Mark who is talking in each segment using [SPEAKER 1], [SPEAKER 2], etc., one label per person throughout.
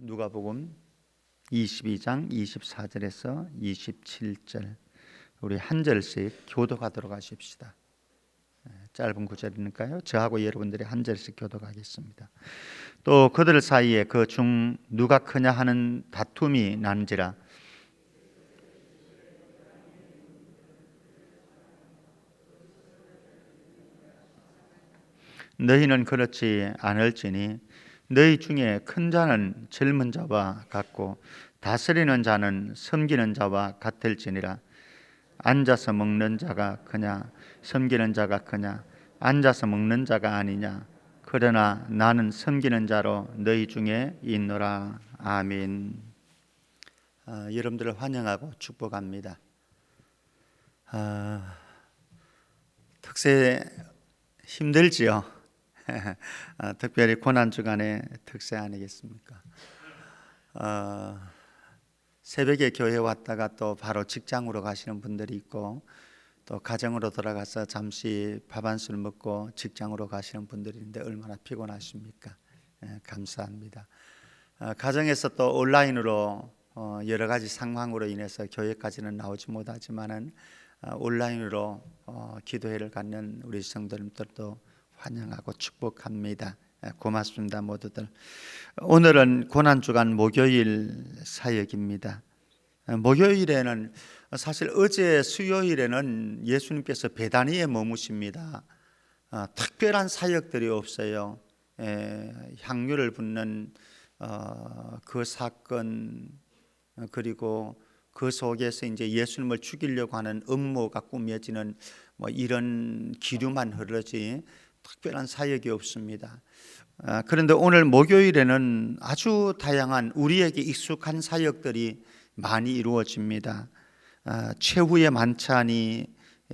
[SPEAKER 1] 누가복음 22장 24절에서 27절 우리 한 절씩 교독하도록 하십시다. 짧은 구절이니까요. 저하고 여러분들이 한 절씩 교독하겠습니다. 또 그들 사이에 그 중 누가 크냐 하는 다툼이 난지라. 너희는 그렇지 않을지니 너희 중에 큰 자는 젊은 자와 같고 다스리는 자는 섬기는 자와 같을지니라. 앉아서 먹는 자가 크냐 섬기는 자가 크냐? 앉아서 먹는 자가 아니냐? 그러나 나는 섬기는 자로 너희 중에 있노라. 아멘. 여러분들을 환영하고 축복합니다. 특세 힘들지요? 특별히 고난주간의 특세 아니겠습니까? 새벽에 교회 왔다가 또 바로 직장으로 가시는 분들이 있고 또 가정으로 돌아가서 잠시 밥 한 술 먹고 직장으로 가시는 분들이 있는데 얼마나 피곤하십니까? 감사합니다. 가정에서 또 온라인으로 여러 가지 상황으로 인해서 교회까지는 나오지 못하지만은 온라인으로 기도회를 갖는 우리 성도님들도 환영하고 축복합니다. 고맙습니다, 모두들. 오늘은 고난주간 목요일 사역입니다. 목요일에는 사실 어제 수요일에는 예수님께서 베다니에 머무십니다. 특별한 사역들이 없어요. 향유를 붓는 그 사건, 그리고 그 속에서 이제 예수님을 죽이려고 하는 음모가 꾸며지는 뭐 이런 기류만 흐르지 특별한 사역이 없습니다. 그런데 오늘 목요일에는 아주 다양한 우리에게 익숙한 사역들이 많이 이루어집니다. 최후의 만찬이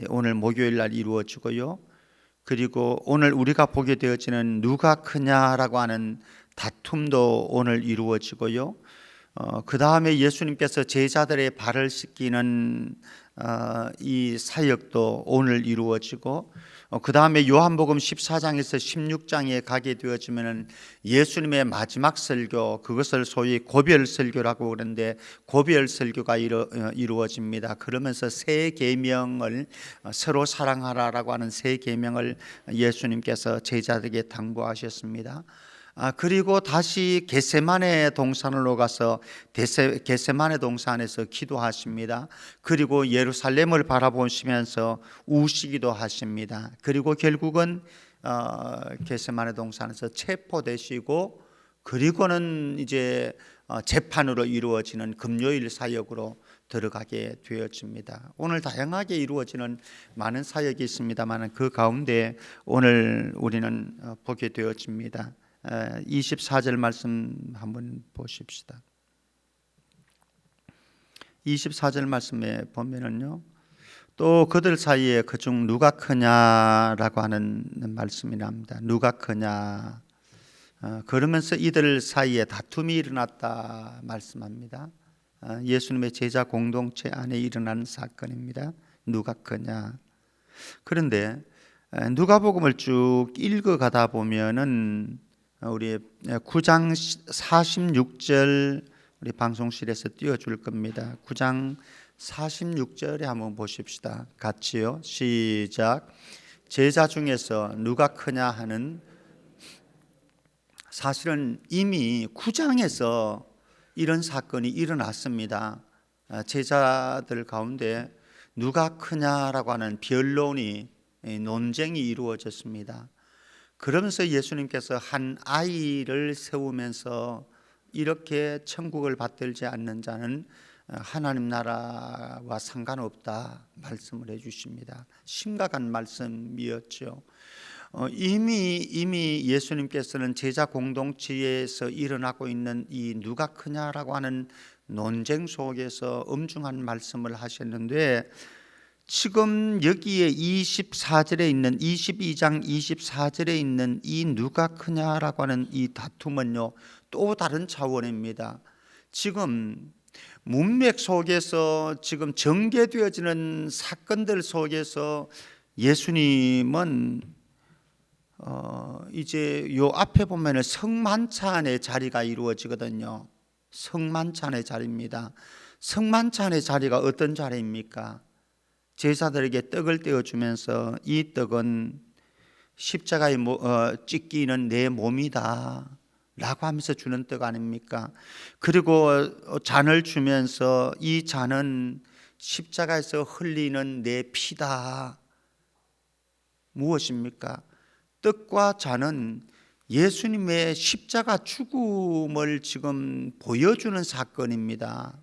[SPEAKER 1] 오늘 목요일 날 이루어지고요. 그리고 오늘 우리가 보게 되어지는 누가 크냐라고 하는 다툼도 오늘 이루어지고요. 그 다음에 예수님께서 제자들의 발을 씻기는 이 사역도 오늘 이루어지고, 그 다음에 요한복음 14장에서 16장에 가게 되어지면 예수님의 마지막 설교, 그것을 소위 고별 설교라고 그러는데 고별 설교가 이루어집니다. 그러면서 새 계명을 서로 사랑하라라고 하는 새 계명을 예수님께서 제자들에게 당부하셨습니다. 그리고 다시 겟세마네 동산으로 가서 겟세마네 동산에서 기도하십니다. 그리고 예루살렘을 바라보시면서 우시기도 하십니다. 그리고 결국은 겟세마네 동산에서 체포되시고, 그리고는 이제 재판으로 이루어지는 금요일 사역으로 들어가게 되어집니다. 오늘 다양하게 이루어지는 많은 사역이 있습니다만 그 가운데 오늘 우리는 보게 되어집니다. 24절 말씀 한번 보십시다. 24절 말씀에 보면은요, 또 그들 사이에 그중 누가 크냐라고 하는 말씀이 납니다. 누가 크냐. 그러면서 이들 사이에 다툼이 일어났다 말씀합니다. 예수님의 제자 공동체 안에 일어난 사건입니다. 누가 크냐. 그런데 누가복음을 쭉 읽어가다 보면은 우리 9장 46절 우리 방송실에서 띄워줄 겁니다. 9장 46절에 한번 보십시다. 같이요. 시작. 제자 중에서 누가 크냐 하는, 사실은 이미 9장에서 이런 사건이 일어났습니다. 제자들 가운데 누가 크냐라고 하는 변론이, 논쟁이 이루어졌습니다. 그러면서 예수님께서 한 아이를 세우면서 이렇게 천국을 받들지 않는 자는 하나님 나라와 상관없다 말씀을 해주십니다. 심각한 말씀이었죠. 이미 예수님께서는 제자 공동체에서 일어나고 있는 이 누가 크냐라고 하는 논쟁 속에서 엄중한 말씀을 하셨는데, 지금 여기에 24절에 있는 22장 24절에 있는 이 누가 크냐라고 하는 이 다툼은요, 또 다른 차원입니다. 지금 문맥 속에서 지금 전개되어지는 사건들 속에서 예수님은 이제 요 앞에 보면은 성만찬의 자리가 이루어지거든요. 성만찬의 자리입니다. 성만찬의 자리가 어떤 자리입니까? 제사들에게 떡을 떼어주면서 이 떡은 십자가에 찢기는 내 몸이다 라고 하면서 주는 떡 아닙니까? 그리고 잔을 주면서 이 잔은 십자가에서 흘리는 내 피다. 무엇입니까? 떡과 잔은 예수님의 십자가 죽음을 지금 보여주는 사건입니다.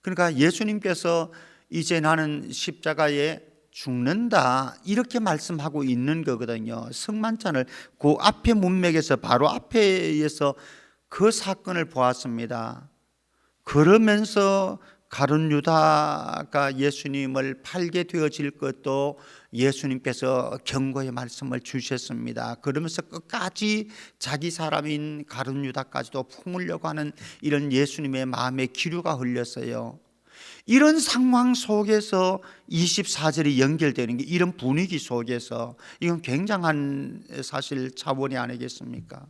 [SPEAKER 1] 그러니까 예수님께서 이제 나는 십자가에 죽는다 이렇게 말씀하고 있는 거거든요. 성만찬을 그 앞에 문맥에서 바로 앞에서 그 사건을 보았습니다. 그러면서 가룟 유다가 예수님을 팔게 되어질 것도 예수님께서 경고의 말씀을 주셨습니다. 그러면서 끝까지 자기 사람인 가룟 유다까지도 품으려고 하는 이런 예수님의 마음에 기류가 흘렸어요. 이런 상황 속에서 24절이 연결되는 게 이런 분위기 속에서 이건 굉장한 사실 차원이 아니겠습니까?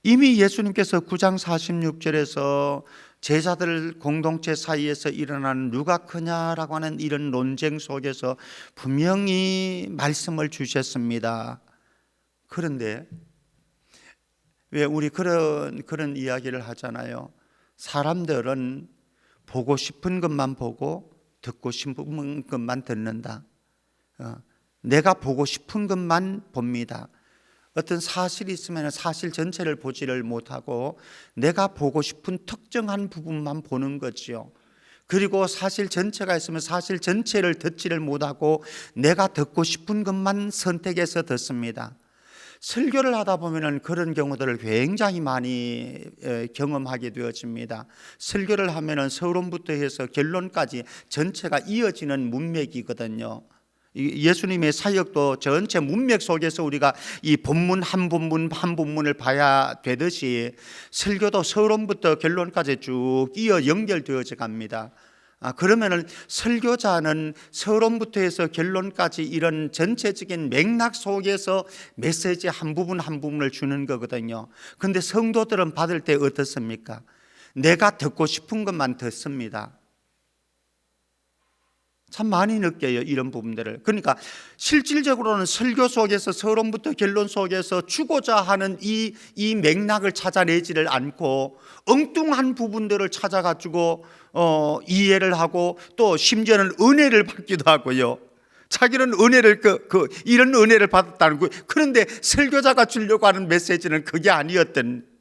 [SPEAKER 1] 이미 예수님께서 9장 46절에서 제자들 공동체 사이에서 일어나는 누가 크냐라고 하는 이런 논쟁 속에서 분명히 말씀을 주셨습니다. 그런데 왜 우리 그런 이야기를 하잖아요. 사람들은 보고 싶은 것만 보고 듣고 싶은 것만 듣는다. 내가 보고 싶은 것만 봅니다. 어떤 사실이 있으면 사실 전체를 보지를 못하고 내가 보고 싶은 특정한 부분만 보는 거지요. 그리고 사실 전체가 있으면 사실 전체를 듣지를 못하고 내가 듣고 싶은 것만 선택해서 듣습니다. 설교를 하다 보면 그런 경우들을 굉장히 많이 경험하게 되어집니다. 설교를 하면 서론부터 해서 결론까지 전체가 이어지는 문맥이거든요. 예수님의 사역도 전체 문맥 속에서 우리가 이 본문 한 본문을 봐야 되듯이 설교도 서론부터 결론까지 쭉 이어 연결되어져 갑니다. 그러면은 설교자는 서론부터 해서 결론까지 이런 전체적인 맥락 속에서 메시지 한 부분을 주는 거거든요. 그런데 성도들은 받을 때 어떻습니까? 내가 듣고 싶은 것만 듣습니다. 참 많이 느껴요, 이런 부분들을. 그러니까 실질적으로는 설교 속에서 서론부터 결론 속에서 주고자 하는 이 맥락을 찾아내지를 않고 엉뚱한 부분들을 찾아가지고 이해를 하고 또 심지어는 은혜를 받기도 하고요. 자기는 은혜를 이런 은혜를 받았다는 거예요. 그런데 설교자가 주려고 하는 메시지는 그게 아니었던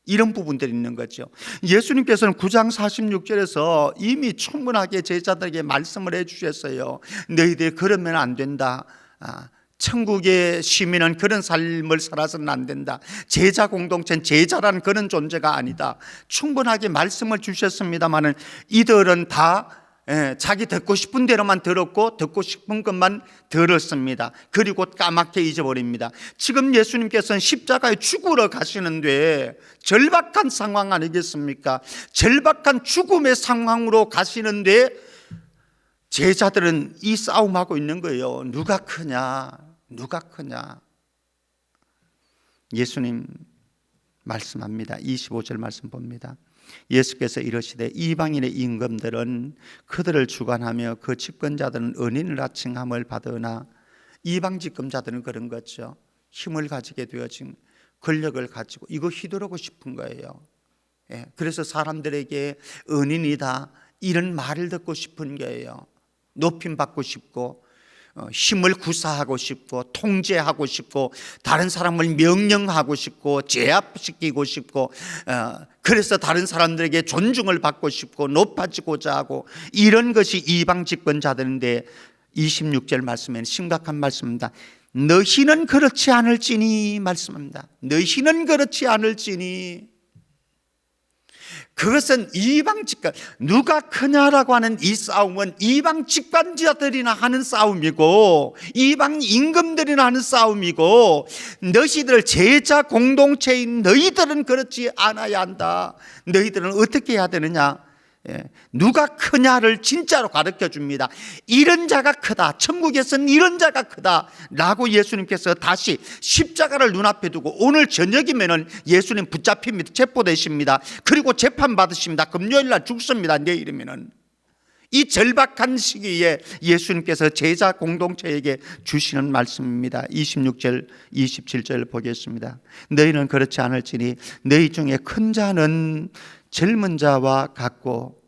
[SPEAKER 1] 이런 부분들이 있는 거죠. 예수님께서는 9장 46절에서 이미 충분하게 제자들에게 말씀을 해주셨어요. 너희들 그러면 안 된다. 천국의 시민은 그런 삶을 살아서는 안 된다. 제자 공동체는 제자라는 그런 존재가 아니다. 충분하게 말씀을 주셨습니다마는 이들은 다 자기 듣고 싶은 대로만 들었고 듣고 싶은 것만 들었습니다. 그리고 까맣게 잊어버립니다. 지금 예수님께서는 십자가에 죽으러 가시는데 절박한 상황 아니겠습니까? 절박한 죽음의 상황으로 가시는데 제자들은 이 싸움하고 있는 거예요. 누가 크냐? 누가 크냐? 예수님 말씀합니다. 25절 말씀 봅니다. 예수께서 이르시되 이방인의 임금들은 그들을 주관하며 그 집권자들은 은인이라 칭함을 받으나 이방 집권자들은 그런 거죠. 힘을 가지게 되어진 권력을 가지고 이거 휘두르고 싶은 거예요. 그래서 사람들에게 은인이다 이런 말을 듣고 싶은 거예요. 높임 받고 싶고 힘을 구사하고 싶고 통제하고 싶고 다른 사람을 명령하고 싶고 제압시키고 싶고 그래서 다른 사람들에게 존중을 받고 싶고 높아지고자 하고 이런 것이 이방 집권자들인데 26절 말씀에는 심각한 말씀입니다. 너희는 그렇지 않을지니 말씀합니다. 너희는 그렇지 않을지니 그것은 이방 집권 누가 크냐라고 하는 이 싸움은 이방 집권자들이나 하는 싸움이고 이방 임금들이나 하는 싸움이고 너희들 제자 공동체인 너희들은 그렇지 않아야 한다. 너희들은 어떻게 해야 되느냐? 누가 크냐를 진짜로 가르쳐 줍니다. 이런 자가 크다, 천국에서는 이런 자가 크다 라고 예수님께서 다시 십자가를 눈앞에 두고, 오늘 저녁이면 예수님 붙잡힙니다. 체포되십니다. 그리고 재판받으십니다. 금요일날 죽습니다. 내일이면. 이 절박한 시기에 예수님께서 제자 공동체에게 주시는 말씀입니다. 26절 27절 보겠습니다. 너희는 그렇지 않을지니 너희 중에 큰 자는 젊은 자와 같고,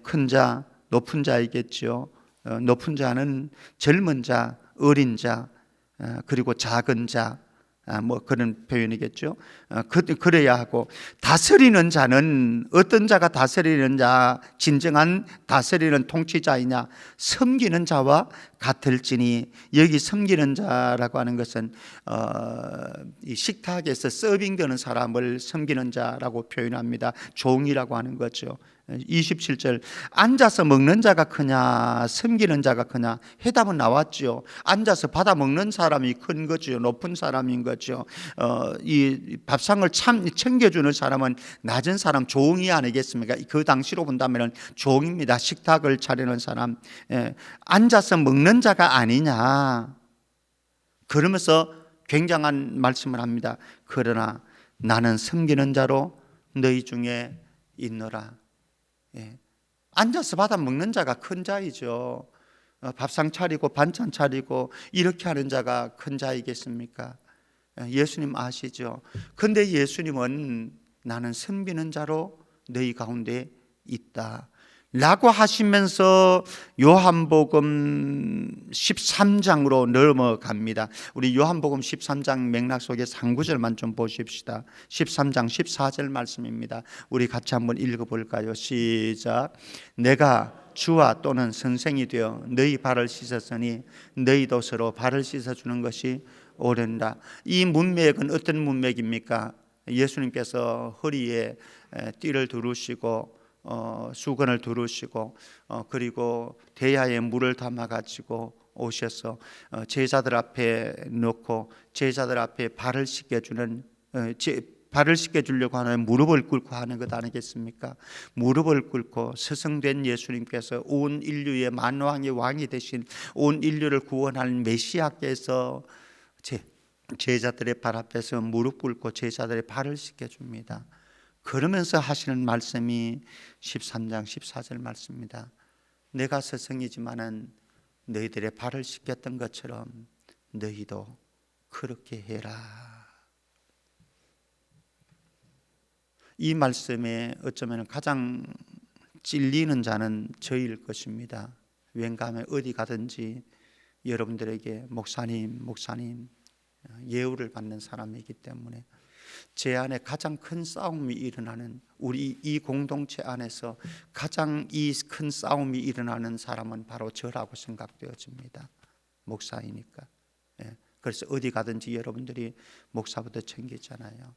[SPEAKER 1] 큰 자, 높은 자이겠죠. 높은 자는 젊은 자, 어린 자, 그리고 작은 자, 뭐 그런 표현이겠죠. 그래야 하고, 다스리는 자는 어떤 자가 다스리는 자, 진정한 다스리는 통치자이냐, 섬기는 자와 같을지니. 여기 섬기는 자라고 하는 것은 이 식탁에서 서빙되는 사람을 섬기는 자라고 표현합니다. 종이라고 하는 거죠. 27절, 앉아서 먹는 자가 크냐 섬기는 자가 크냐? 해답은 나왔죠. 앉아서 받아 먹는 사람이 큰 거죠. 높은 사람인 거죠. 이 밥상을 참 챙겨주는 사람은 낮은 사람, 종이 아니겠습니까? 그 당시로 본다면 종입니다. 식탁을 차리는 사람. 앉아서 먹는 자가 아니냐, 그러면서 굉장한 말씀을 합니다. 그러나 나는 섬기는 자로 너희 중에 있노라. 앉아서 받아 먹는 자가 큰 자이죠. 밥상 차리고 반찬 차리고 이렇게 하는 자가 큰 자이겠습니까? 예수님 아시죠? 근데 예수님은 나는 섬기는 자로 너희 가운데 있다 라고 하시면서 요한복음 13장으로 넘어갑니다. 우리 요한복음 13장 맥락 속에서 한 구절만 좀 보십시다. 13장 14절 말씀입니다. 우리 같이 한번 읽어볼까요? 시작. 내가 주와 또는 선생이 되어 너희 발을 씻었으니 너희도 서로 발을 씻어주는 것이 옳으니라. 이 문맥은 어떤 문맥입니까? 예수님께서 허리에 띠를 두르시고 수건을 두르시고, 그리고 대야에 물을 담아 가지고 오셔서 제자들 앞에 놓고 제자들 앞에 발을 씻겨주는, 발을 씻겨주려고 하는, 무릎을 꿇고 하는 것 아니겠습니까? 무릎을 꿇고 스승된 예수님께서 온 인류의 만왕의 왕이 되신, 온 인류를 구원할 메시아께서 제자들의 발 앞에서 무릎 꿇고 제자들의 발을 씻겨줍니다. 그러면서 하시는 말씀이 13장 14절 말씀입니다. 내가 스승이지만은 너희들의 발을 씻겼던 것처럼 너희도 그렇게 해라. 이 말씀에 어쩌면 가장 찔리는 자는 저일 것입니다. 왠가 하면 어디 가든지 여러분들에게 목사님 예우를 받는 사람이기 때문에 제 안에 가장 큰 싸움이 일어나는, 우리 이 공동체 안에서 가장 이 큰 싸움이 일어나는 사람은 바로 저라고 생각되어집니다. 목사이니까. 그래서 어디 가든지 여러분들이 목사부터 챙기잖아요.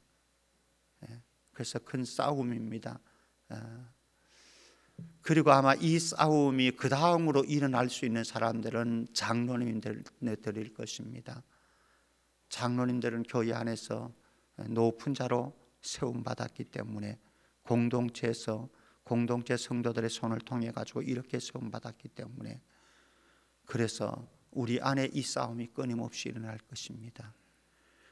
[SPEAKER 1] 그래서 큰 싸움입니다. 그리고 아마 이 싸움이 그 다음으로 일어날 수 있는 사람들은 장로님들일 것입니다. 장로님들은 교회 안에서 높은 자로 세움받았기 때문에 공동체에서 공동체 성도들의 손을 통해 가지고 이렇게 세움받았기 때문에, 그래서 우리 안에 이 싸움이 끊임없이 일어날 것입니다.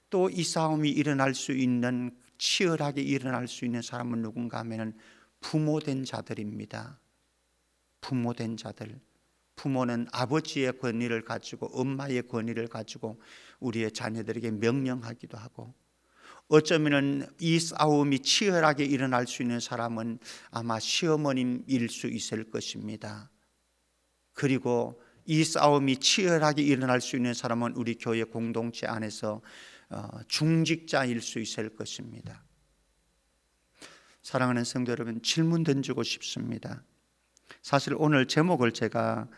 [SPEAKER 1] 또 이 싸움이 일어날 수 있는, 치열하게 일어날 수 있는 사람은 누군가 하면은 부모된 자들입니다. 부모된 자들. 부모는 아버지의 권위를 가지고, 엄마의 권위를 가지고 우리의 자녀들에게 명령하기도 하고, 어쩌면 이 싸움이 치열하게 일어날 수 있는 사람은 아마 시어머님일 수 있을 것입니다. 그리고 이 싸움이 치열하게 일어날 수 있는 사람은 우리 교회 공동체 안에서 중직자일 수 있을 것입니다. 사랑하는 성도 여러분, 질문 던지고 싶습니다. 사실 오늘 제목을 제가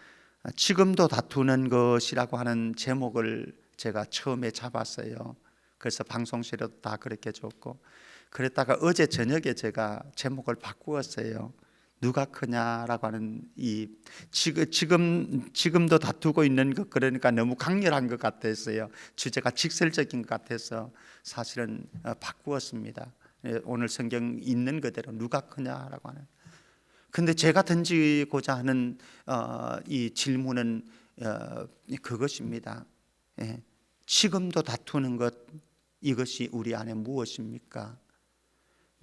[SPEAKER 1] 지금도 다투는 것이라고 하는 제목을 제가 처음에 잡았어요. 그래서 방송실에도 다 그렇게 줬고, 그랬다가 어제 저녁에 제가 제목을 바꾸었어요. 누가 크냐라고 하는, 이 지금도 다투고 있는 것, 그러니까 너무 강렬한 것 같았어요. 주제가 직설적인 것 같아서 사실은 바꾸었습니다. 오늘 성경 있는 그대로 누가 크냐라고 하는. 근데 제가 던지고자 하는 이 질문은 그것입니다. 지금도 다투는 것, 이것이 우리 안에 무엇입니까?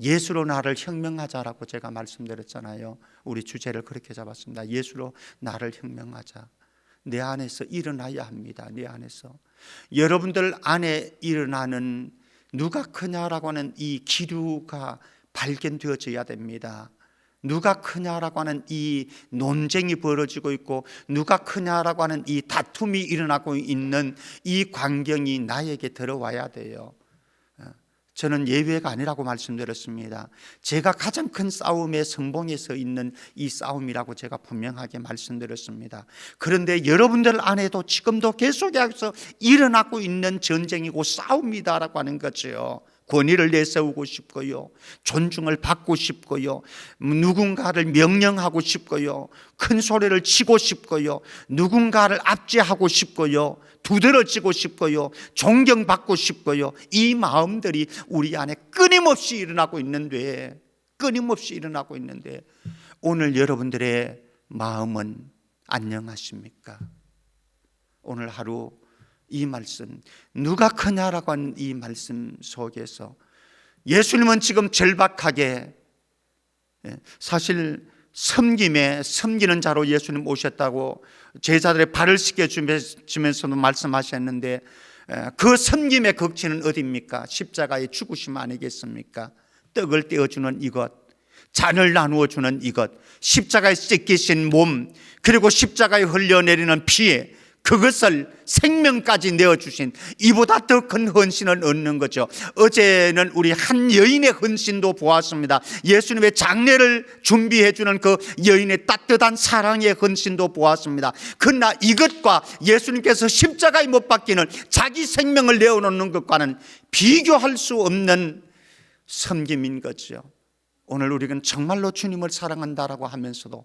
[SPEAKER 1] 예수로 나를 혁명하자라고 제가 말씀드렸잖아요. 우리 주제를 그렇게 잡았습니다. 예수로 나를 혁명하자. 내 안에서 일어나야 합니다. 내 안에서. 여러분들 안에 일어나는 누가 크냐라고 하는 이 기류가 발견되어져야 됩니다. 누가 크냐라고 하는 이 논쟁이 벌어지고 있고, 누가 크냐라고 하는 이 다툼이 일어나고 있는 이 광경이 나에게 들어와야 돼요. 저는 예외가 아니라고 말씀드렸습니다. 제가 가장 큰 싸움의 선봉에 서 있는 이 싸움이라고 제가 분명하게 말씀드렸습니다. 그런데 여러분들 안에도 지금도 계속해서 일어나고 있는 전쟁이고 싸움이다라고 하는 거죠. 권위를 내세우고 싶고요, 존중을 받고 싶고요, 누군가를 명령하고 싶고요, 큰 소리를 치고 싶고요, 누군가를 압제하고 싶고요, 두드러지고 싶고요, 존경받고 싶고요, 이 마음들이 우리 안에 끊임없이 일어나고 있는데, 오늘 여러분들의 마음은 안녕하십니까? 오늘 하루 이 말씀, 누가 크냐라고 하는 이 말씀 속에서 예수님은 지금 절박하게, 사실 섬기는 자로 예수님 오셨다고 제자들의 발을 씻겨주면서도 말씀하셨는데, 그 섬김의 극치는 어디입니까? 십자가의 죽으심 아니겠습니까? 떡을 떼어주는 이것, 잔을 나누어 주는 이것, 십자가에 찢기신 몸, 그리고 십자가에 흘려내리는 피, 그것을 생명까지 내어주신, 이보다 더 큰 헌신을 얻는 거죠. 어제는 우리 한 여인의 헌신도 보았습니다. 예수님의 장례를 준비해 주는 그 여인의 따뜻한 사랑의 헌신도 보았습니다. 그러나 이것과 예수님께서 십자가에 못 박히는 자기 생명을 내어놓는 것과는 비교할 수 없는 섬김인 거죠. 오늘 우리는 정말로 주님을 사랑한다라고 하면서도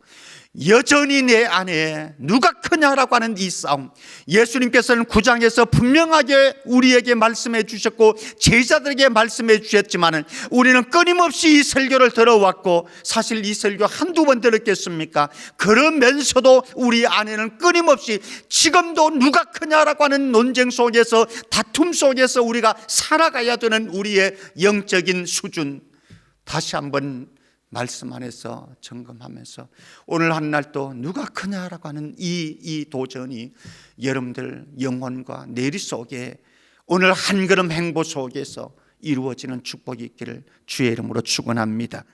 [SPEAKER 1] 여전히 내 안에 누가 크냐라고 하는 이 싸움, 예수님께서는 9장에서 분명하게 우리에게 말씀해 주셨고 제자들에게 말씀해 주셨지만 우리는 끊임없이 이 설교를 들어왔고, 사실 이 설교 한두 번 들었겠습니까? 그러면서도 우리 안에는 끊임없이 지금도 누가 크냐라고 하는 논쟁 속에서, 다툼 속에서 우리가 살아가야 되는 우리의 영적인 수준, 다시 한번 말씀 안에서 점검하면서 오늘 한 날 또 누가 크냐라고 하는 이 도전이 여러분들 영혼과 내리 속에 오늘 한 걸음 행보 속에서 이루어지는 축복이 있기를 주의 이름으로 축원합니다.